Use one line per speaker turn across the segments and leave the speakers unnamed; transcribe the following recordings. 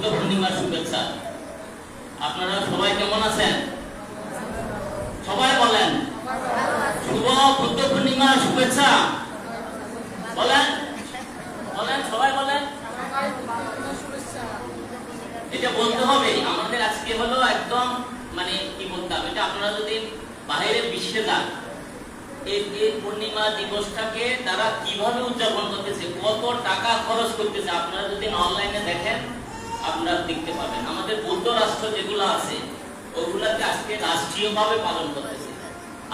বুদ্ধ পূর্ণিমার শুভেচ্ছা। আপনারা সবাই কেমন আছেন? সবাই বলেন শুভ বুদ্ধ পূর্ণিমার শুভেচ্ছা। বলেন বলেন সবাই বলেন। এটা বলতে হবে আমাদের। আজকে হলো একদম মানে কি বলতাম, এটা আপনারা যদি বাইরের বিশ্বে যান, এই পূর্ণিমা দিবসটাকে তারা কিভাবে উদযাপন করতেছে, কত টাকা খরচ করতেছে, আপনারা যদি অনলাইনে দেখেন আপনারা দেখতে পাবেন। আমাদের বৌদ্ধ রাষ্ট্র যেগুলো আছে ওগুলাকে আজকে রাষ্ট্রীয়ভাবে পালন করতেছে।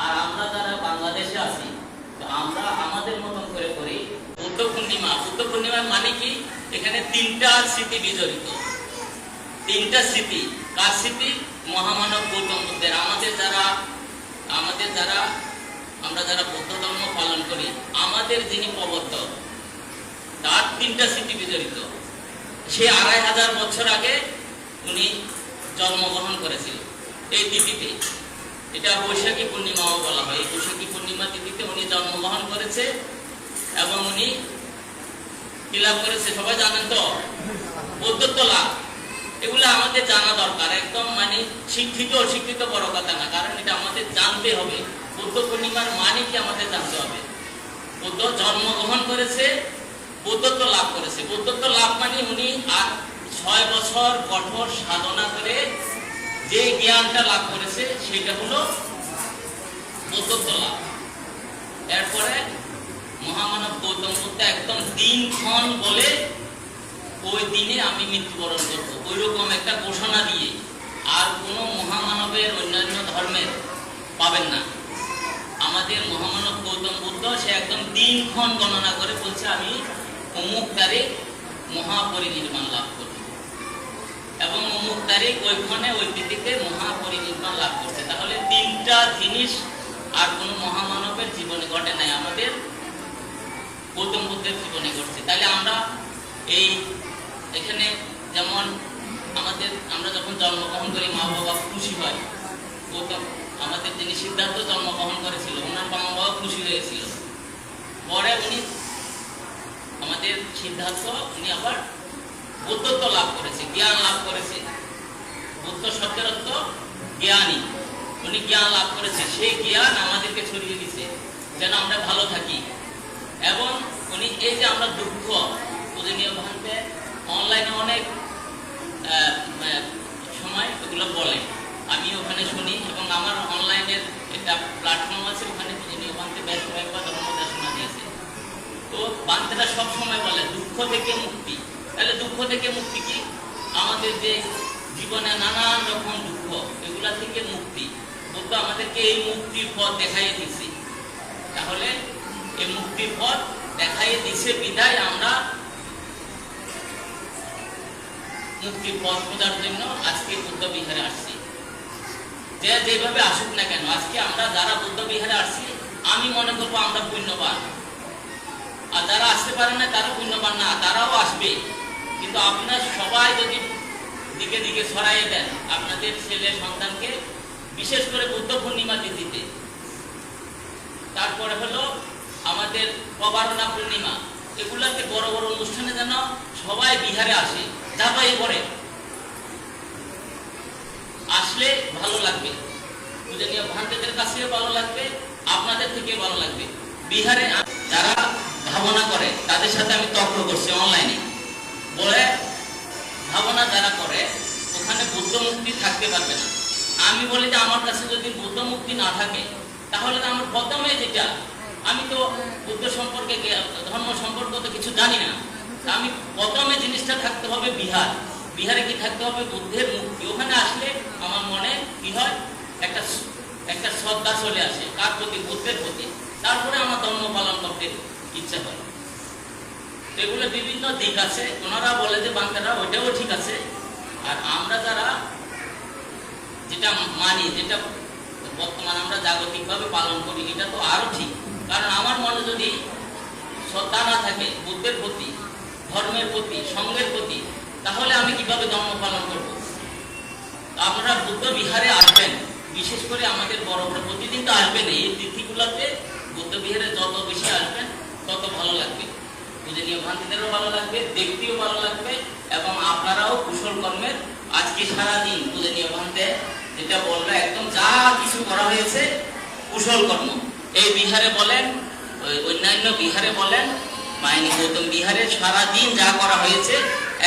আর আমরা যারা বাংলাদেশে আছি আমরা আমাদের মতন করে করি বুদ্ধ পূর্ণিমা। বুদ্ধ পূর্ণিমার মানে কি? এখানে তিনটা স্মৃতি বিজড়িত। তিনটা স্মৃতি। কার স্মৃতি? মহামানব গৌতম বুদ্ধের। আমরা যারা বৌদ্ধ ধর্ম পালন করি, আমাদের যিনি প্রবর্তক তার তিনটা স্মৃতি বিজড়িত। সে ২৫০০ বছর আগে উনি জন্মগ্রহণ করেছিল এই তিথিতে। এটা বৈশাখী পূর্ণিমাও বলা হয়। এই বৈশাখী পূর্ণিমা তিথিতে উনি জন্মগ্রহণ করেছে এবং উনি কি লাভ করেছে সবাই জানেন তো? বৌদ্ধত্ব লাভ। এগুলো আমাদের জানা দরকার। একদম মানে শিক্ষিত অশিক্ষিত বড় কথা না, কারণ এটা আমাদের জানতে হবে। বুদ্ধ পূর্ণিমার মানে কি আমাদের জানতে হবে। বুদ্ধ জন্মগ্রহণ করেছে, বৌদ্ধত্ব লাভ করেছে। বৌদ্ধত্ব লাভ মানে উনি আর ৬ বছর কঠোর সাধনা করে যে জ্ঞানটা লাভ করেছে সেটা হলো বৌদ্ধত্ব লাভ। এরপরে মহামানব গৌতম বুদ্ধ একদম দিনক্ষণ বলে ওই দিনে আমি মৃত্যুবরণ করবো, ওইরকম একটা ঘোষণা দিয়ে। আর কোনো মহামানবের অন্যান্য ধর্মের পাবেন না। আমাদের মহামানব গৌতম বুদ্ধ সে একদম দিনক্ষণ গণনা করে বলছে আমি অমুক তারিখ মহাপরিনির্বাণ লাভ করব, এবং অমুক তারিখ ওইখানে ওই তিথিতে মহাপরিনির্বাণ লাভ করছে। তাহলে তিনটা জিনিস আর কোনো মহামানবের জীবনে ঘটে নাই, আমাদের গৌতম বুদ্ধের জীবনে ঘটছে। তাহলে আমরা এই এখানে যেমন আমরা যখন জন্মগ্রহণ করি মা বাবা খুশি হয়। গৌতম আমাদের যিনি সিদ্ধার্থ জন্মগ্রহণ করেছিল ওনার মা বাবা খুশি হয়েছিল। পরে উনি আমাদের সিদ্ধার্থ উনি আবার বুদ্ধত্ব লাভ করেছে, জ্ঞান লাভ করেছে। বুদ্ধ শব্দের অর্থ জ্ঞানী। উনি জ্ঞান লাভ করেছে, সেই জ্ঞান আমাদেরকে ছড়িয়ে দিছে যেন আমরা ভালো থাকি। এবং উনি এই যে আমরা দুঃখ পূজনীয় ভান্তে অনলাইনে অনেক সময় ওগুলো বলে, আমি ওখানে শুনি এবং আমার অনলাইনের একটা প্ল্যাটফর্ম আছে, ওখানে পূজনীয় ভান্তে বেশ কয়েকবার ধর্মদেশনা দিয়েছে। তো ভান্তেরা সব সময় বলে দুঃখ থেকে মুক্তি। তাহলে দুঃখ থেকে মুক্তি কি? আমাদের যে জীবনে নানান রকম দুঃখ, এগুলা থেকে মুক্তি। বুদ্ধ আমাদেরকে এই মুক্তির পথ দেখাইয়ে দিচ্ছে। তাহলে এই মুক্তির পথ দেখাইয়ে দিছে বিদায় আমরা মুক্তির পথ খোঁজার জন্য আজকে বুদ্ধ বিহারে আসছি। যে যেভাবে আসুক না কেন, আজকে আমরা যারা বুদ্ধ বিহারে আসছি আমি মনে করবো আমরা পুণ্যবান। আর যারা আসতে পারে না তারা পুণ্যবান না, তারাও আসবে। কিন্তু আপনার সবাই যদি দিকে দিকে ছড়াইয়ে দেন আপনাদের ছেলে সন্তানকে, বিশেষ করে বুদ্ধ পূর্ণিমা তিথিতে। তারপরে হলো আমাদের প্রবারণা পূর্ণিমা, এগুলাতে বড় বড় অনুষ্ঠানে যেন সবাই বিহারে আসে, যাবাই করে আসলে ভালো লাগবে। পূজনীয় ভান্তেদের কাছেও ভালো লাগবে, আপনাদের থেকে ভালো লাগবে। বিহারে যারা ভাবনা করে তাদের সাথে আমি তর্ক করছি অনলাইনে, বলে ভাবনা যারা করে ওখানে বুদ্ধ মুক্তি থাকতে পারবে না। আমি বলি যে আমার কাছে যদি বুদ্ধ মুক্তি না থাকে তাহলে তো আমার প্রথমে যেটা, আমি তো বুদ্ধ সম্পর্কে ধর্ম সম্পর্কে তো কিছু জানি না। আমি প্রথমে জিনিসটা থাকতে হবে বিহার। বিহারে কি থাকতে হবে? বুদ্ধের মুক্তি। ওখানে আসলে আমার মনে কি হয়, একটা শ্রদ্ধা চলে আসে। কার প্রতি? বুদ্ধের প্রতি। তারপরে আমার ধর্ম পালন করতে ইচ্ছা করে। এগুলো বিভিন্ন দিক আছে। ওনারা বলে যে বাংলারা ওইটাও ঠিক আছে। আর আমরা যারা যেটা মানি, যেটা বর্তমানে আমরা জাগতিকভাবে পালন করি, এটা তো আরো ঠিক। কারণ আমার মনে যদি শ্রদ্ধা না থাকে বুদ্ধের প্রতি, ধর্মের প্রতি, সঙ্গের প্রতি, তাহলে আমি কিভাবে ধর্ম পালন করব? আপনারা বুদ্ধ বিহারে আসবেন, বিশেষ করে আমাদের বড় বড় প্রতিদিন তো আসবেন। এই তিথিগুলোতে বুদ্ধ বিহারে যত বেশি আসবেন তত ভালো লাগবে। পূজনীয় ভান্তিদেরও ভালো লাগবে, দেখতেও ভালো লাগবে, এবং আপনার আপনারাও কুশল কর্মের আজকে সারাদিন পূজনীয় ভান্তে যেটা বললো একদম যা কিছু করা হয়েছে কুশল কর্ম। এই বিহারে বলেন, অন্যান্য বিহারে বলেন, মাইনি গৌতম বিহারে সারাদিন যা করা হয়েছে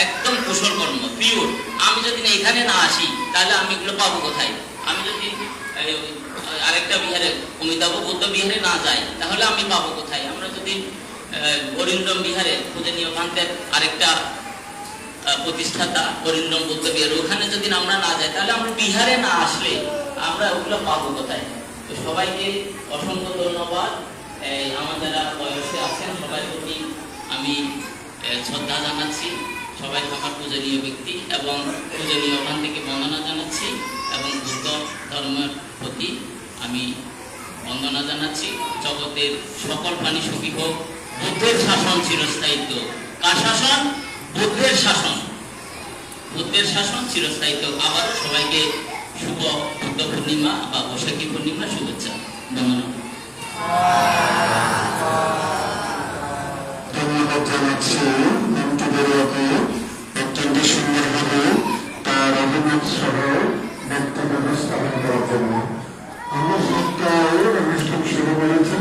একদম কুশল কর্ম পিওর। আমি যদি এখানে না আসি তাহলে আমি এগুলো পাবো কোথায়? আমি যদি আরেকটা বিহারে অমিতাভ বৌদ্ধ বিহারে না যাই তাহলে আমি পাবো কোথায়? আমরা যদি অরিন্দম বিহারে পূজনীয় ভান্তের আরেকটা প্রতিষ্ঠাতা অরিন্দম বৌদ্ধ বিহার ওখানে যদি আমরা না যাই তাহলে আমরা বিহারে না আসলে আমরা ওগুলো পাবো কোথায়? তো সবাইকে অসংখ্য ধন্যবাদ। আমার যারা বয়সে আছেন সবাই প্রতি আমি শ্রদ্ধা জানাচ্ছি। সবাই আমার পূজনীয় ব্যক্তি এবং পূজনীয় ওখান থেকে বন্দনা জানাচ্ছি এবং বুদ্ধ ধর্মের প্রতি আমি বন্দনা জানাচ্ছি। জগতের সকল প্রাণী সুখী হোক। বুদ্ধের শাসন চিরস্থায়িত্ব। কার শাসন? বুদ্ধের শাসন। বুদ্ধের শাসন চিরস্থায়িত্ব। আবার সবাইকে শুভ বুদ্ধ পূর্ণিমা বা বৈশাখী পূর্ণিমা শুভেচ্ছা। ধন্যবাদ।
ধন্যবাদ জানাচ্ছি মন্টু বড়ুয়াকে অত্যন্ত সুন্দরভাবে তার অভিমত সহ বক্তব্য উপস্থাপন করার জন্য। আমরা সপ্তাহে অনুষ্ঠান শুরু করেছি।